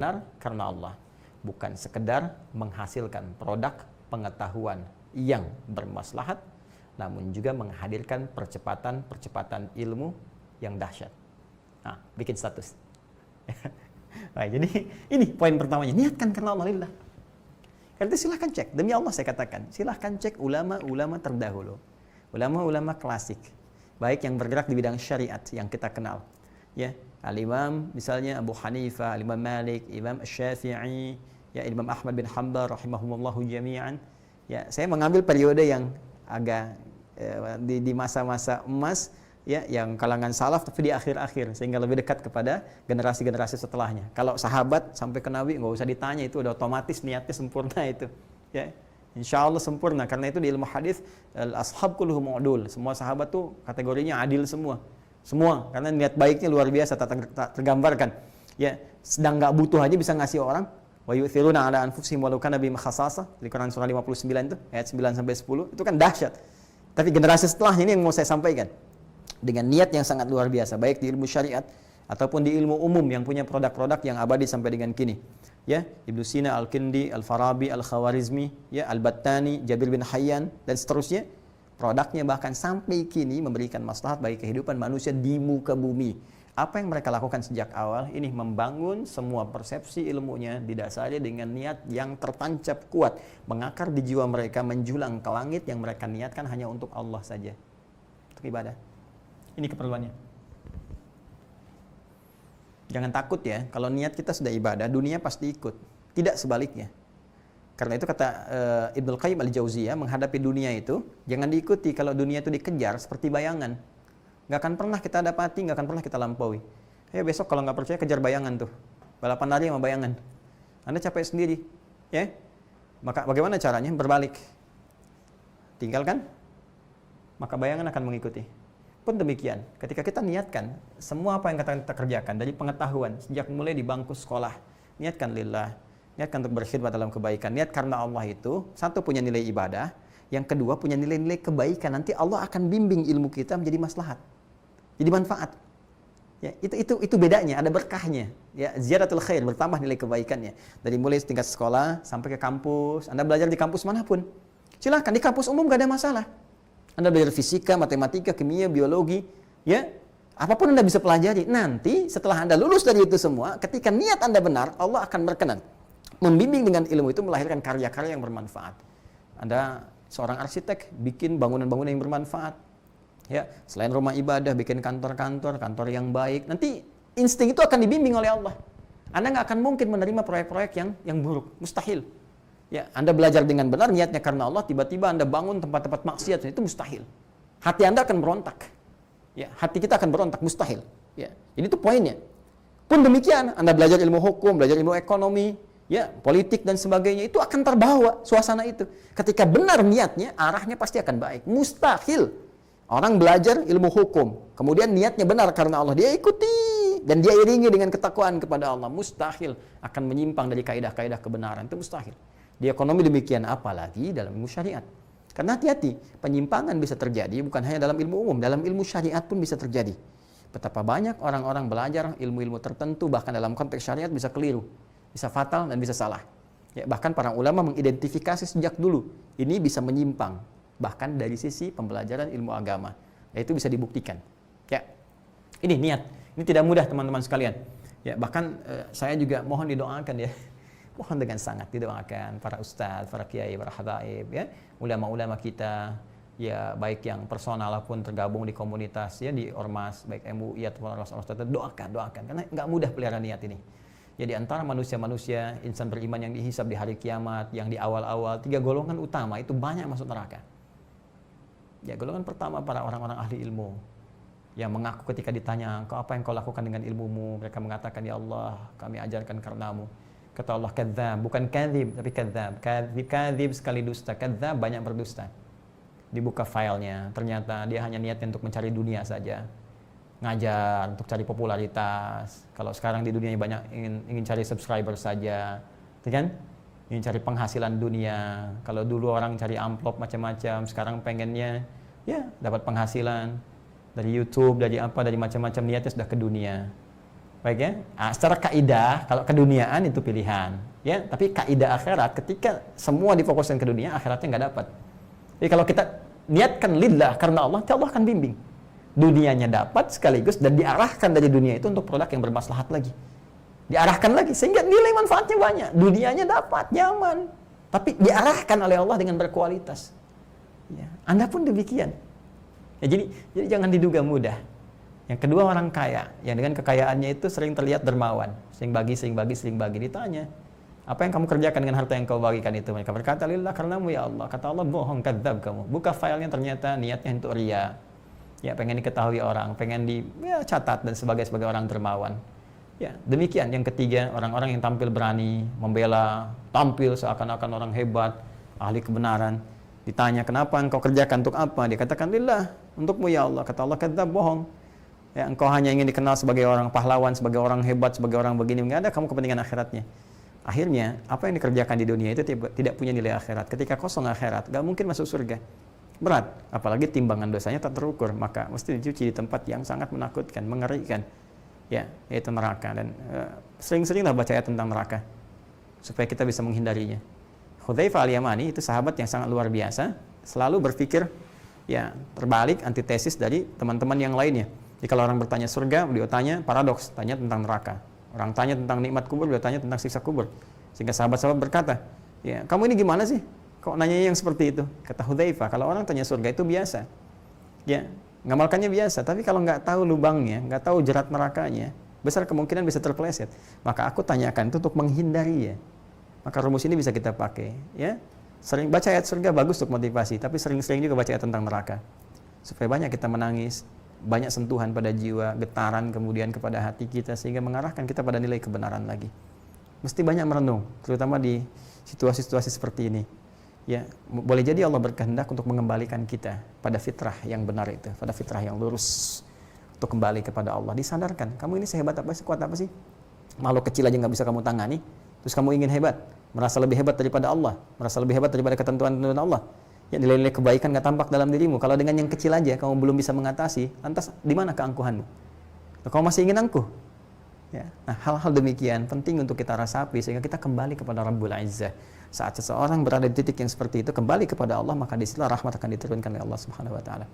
benar karena Allah, bukan sekedar menghasilkan produk pengetahuan yang bermaslahat, namun juga menghadirkan percepatan ilmu yang dahsyat. Nah, bikin status. Nah, jadi ini poin pertamanya, niatkan karena Allah lillah. Karena itu silahkan cek, demi Allah saya katakan, silahkan cek ulama-ulama terdahulu, ulama-ulama klasik, baik yang bergerak di bidang syariat yang kita kenal, ya, Al-Imam misalnya Abu Hanifah, Al-Imam Malik, Imam Syafi'i, ya, Imam Ahmad bin Hanbal rahimahumullahu jami'an. Ya, saya mengambil periode yang agak di masa-masa emas, ya, yang kalangan salaf tapi di akhir-akhir, sehingga lebih dekat kepada generasi-generasi setelahnya. Kalau sahabat sampai ke Nabi nggak usah ditanya, itu udah otomatis niatnya sempurna itu, ya. Insya Allah sempurna, karena itu di ilmu hadis al-ashab kulluhum udul, semua sahabat tuh kategorinya adil semua, karena niat baiknya luar biasa, tak tergambarkan, ya. Sedang nggak butuh aja bisa ngasih orang. Wa yu'thiruna ala anfusihim walau kana bihim khassasah, di Quran surah 59 itu ayat 9 sampai 10, itu kan dahsyat. Tapi generasi setelahnya ini yang mau saya sampaikan, dengan niat yang sangat luar biasa, baik di ilmu syariat ataupun di ilmu umum yang punya produk-produk yang abadi sampai dengan kini. Ya, Ibnu Sina, Al-Kindi, Al-Farabi, Al-Khawarizmi, ya, Al-Battani, Jabir bin Hayyan dan seterusnya, produknya bahkan sampai kini memberikan maslahat bagi kehidupan manusia di muka bumi. Apa yang mereka lakukan sejak awal ini membangun semua persepsi ilmunya didasari dengan niat yang tertancap kuat, mengakar di jiwa mereka, menjulang ke langit, yang mereka niatkan hanya untuk Allah saja, untuk ibadah. Ini keperluannya. Jangan takut ya, kalau niat kita sudah ibadah, dunia pasti ikut. Tidak sebaliknya. Karena itu kata Ibnu Qayyim al-Jauziyah, menghadapi dunia itu jangan diikuti. Kalau dunia itu dikejar seperti bayangan, nggak akan pernah kita dapati, nggak akan pernah kita lampaui. Ayo besok kalau nggak percaya kejar bayangan tuh, balapan lari sama bayangan. Anda capek sendiri, ya. Maka bagaimana caranya? Berbalik, tinggalkan, maka bayangan akan mengikuti. Pun demikian, ketika kita niatkan semua apa yang kita kerjakan dari pengetahuan sejak mulai di bangku sekolah, niatkan lillah, niatkan untuk berkhidmat dalam kebaikan. Niat karena Allah itu satu punya nilai ibadah, yang kedua punya nilai-nilai kebaikan. Nanti Allah akan bimbing ilmu kita menjadi maslahat, jadi manfaat. Ya, itu bedanya, ada berkahnya. Ya, ziyadatul khair, bertambah nilai kebaikannya. Dari mulai tingkat sekolah sampai ke kampus, Anda belajar di kampus manapun, silahkan, di kampus umum gak ada masalah. Anda belajar fisika, matematika, kimia, biologi, ya, apapun Anda bisa pelajari. Nanti setelah Anda lulus dari itu semua, ketika niat Anda benar, Allah akan berkenan membimbing dengan ilmu itu melahirkan karya-karya yang bermanfaat. Anda seorang arsitek, bikin bangunan-bangunan yang bermanfaat. Ya, selain rumah ibadah, bikin kantor-kantor yang baik. Nanti insting itu akan dibimbing oleh Allah. Anda nggak akan mungkin menerima proyek-proyek yang buruk, mustahil. Ya, Anda belajar dengan benar, niatnya karena Allah, tiba-tiba Anda bangun tempat-tempat maksiat, itu mustahil. Hati Anda akan berontak. Ya, hati kita akan berontak, mustahil. Ya, ini tuh poinnya. Pun demikian, Anda belajar ilmu hukum, belajar ilmu ekonomi, ya, politik dan sebagainya, itu akan terbawa suasana itu. Ketika benar niatnya, arahnya pasti akan baik. Mustahil orang belajar ilmu hukum, kemudian niatnya benar karena Allah, dia ikuti dan dia iringi dengan ketakwaan kepada Allah, mustahil akan menyimpang dari kaidah-kaidah kebenaran, itu mustahil. Di ekonomi demikian, apalagi dalam ilmu syariat. Karena hati-hati, penyimpangan bisa terjadi bukan hanya dalam ilmu umum, dalam ilmu syariat pun bisa terjadi. Betapa banyak orang-orang belajar ilmu-ilmu tertentu, bahkan dalam konteks syariat bisa keliru, bisa fatal dan bisa salah. Ya, bahkan para ulama mengidentifikasi sejak dulu, ini bisa menyimpang, bahkan dari sisi pembelajaran ilmu agama. Ya, itu bisa dibuktikan. Ya, ini niat. Ini tidak mudah teman-teman sekalian. Ya, bahkan saya juga mohon didoakan ya. Mohon dengan sangat didoakan para ustadz, para kiai, para habaib, ya, ulama-ulama kita, ya, baik yang personal maupun tergabung di komunitas, ya, di ormas, baik MUI atau ormas-ormas tertentu, doakan, karena nggak mudah pelihara niat ini. Jadi antara manusia-manusia, insan beriman yang dihisab di hari kiamat, yang di awal-awal, 3 golongan utama itu banyak masuk neraka. Ya, golongan pertama para orang-orang ahli ilmu, yang mengaku ketika ditanya, apa yang kau lakukan dengan ilmumu? Mereka mengatakan, ya Allah, kami ajarkan karenamu. Kata Allah, kadzdzab, bukan kadzib, tapi kadzdzab. Kadzib sekali dusta, kadzdzab banyak berdusta. Dibuka filenya, ternyata dia hanya niatnya untuk mencari dunia saja. Ngajar untuk cari popularitas. Kalau sekarang di dunia banyak ingin cari subscriber saja, kan? Ingin cari penghasilan dunia. Kalau dulu orang cari amplop macam-macam, sekarang pengennya ya dapat penghasilan dari YouTube, dari apa, dari macam-macam, niatnya sudah ke dunia. Baik ya. Nah, secara kaidah kalau keduniaan itu pilihan, ya. Tapi kaidah akhirat ketika semua difokuskan ke dunia, akhiratnya nggak dapat. Jadi kalau kita niatkan lillah karena Allah akan bimbing. Dunianya dapat sekaligus dan diarahkan dari dunia itu untuk produk yang bermaslahat lagi. Diarahkan lagi sehingga nilai manfaatnya banyak. Dunianya dapat, nyaman, tapi diarahkan oleh Allah dengan berkualitas. Ya, Anda pun demikian. Ya, jadi jangan diduga mudah. Yang kedua, orang kaya yang dengan kekayaannya itu sering terlihat dermawan, sering bagi. Ditanya, apa yang kamu kerjakan dengan harta yang kau bagikan itu? Mereka berkata, lillah karenamu ya Allah. Kata Allah, bohong, kadzab kamu. Buka filenya, ternyata niatnya untuk riya. Ya, pengen diketahui orang, pengen catat dan sebagai orang dermawan. Ya, demikian. Yang ketiga, orang-orang yang tampil berani, membela, tampil seakan-akan orang hebat, ahli kebenaran. Ditanya, kenapa engkau kerjakan, untuk apa? Dia katakan, lillah, untukmu ya Allah. Kata Allah, kadzab, bohong. Ya, engkau hanya ingin dikenal sebagai orang pahlawan, sebagai orang hebat, sebagai orang begini. Enggak ada kamu kepentingan akhiratnya. Akhirnya, apa yang dikerjakan di dunia itu tidak punya nilai akhirat. Ketika kosong akhirat, gak mungkin masuk surga. Berat. Apalagi timbangan dosanya tak terukur. Maka mesti dicuci di tempat yang sangat menakutkan, mengerikan. Ya, yaitu neraka. Dan sering-seringlah baca ayat tentang neraka. Supaya kita bisa menghindarinya. Hudzaifah al-Yamani itu sahabat yang sangat luar biasa. Selalu berpikir, ya, terbalik, antitesis dari teman-teman yang lainnya. Jadi kalau orang bertanya surga, beliau tanya paradoks, tanya tentang neraka. Orang tanya tentang nikmat kubur, beliau tanya tentang siksa kubur. Sehingga sahabat-sahabat berkata, ya, kamu ini gimana sih? Kok nanya yang seperti itu? Kata Hudzaifah, kalau orang tanya surga itu biasa. Ya, ngamalkannya biasa. Tapi kalau nggak tahu lubangnya, nggak tahu jerat nerakanya, besar kemungkinan bisa terpeleset. Maka aku tanyakan itu untuk menghindari ya. Maka rumus ini bisa kita pakai. Ya, sering baca ayat surga bagus untuk motivasi, tapi sering-sering juga baca ayat tentang neraka. Supaya banyak kita menangis, banyak sentuhan pada jiwa, getaran kemudian kepada hati kita sehingga mengarahkan kita pada nilai kebenaran lagi. Mesti banyak merenung, terutama di situasi-situasi seperti ini. Ya, boleh jadi Allah berkehendak untuk mengembalikan kita pada fitrah yang benar itu, pada fitrah yang lurus, untuk kembali kepada Allah. Disadarkan, kamu ini sehebat apa, sekuat apa sih? Makhluk kecil aja nggak bisa kamu tangani, terus kamu ingin hebat, merasa lebih hebat daripada Allah, merasa lebih hebat daripada ketentuan-ketentuan Allah. Ya, nilai-nilai kebaikan nggak tampak dalam dirimu. Kalau dengan yang kecil aja kamu belum bisa mengatasi, lantas di mana keangkuhanmu? Kamu masih ingin angkuh? Ya. Nah, hal-hal demikian penting untuk kita rasapi sehingga kita kembali kepada Rabbul Izzah. Saat seseorang berada di titik yang seperti itu, kembali kepada Allah, maka disitulah rahmat akan diturunkan oleh Allah Subhanahu wa taala.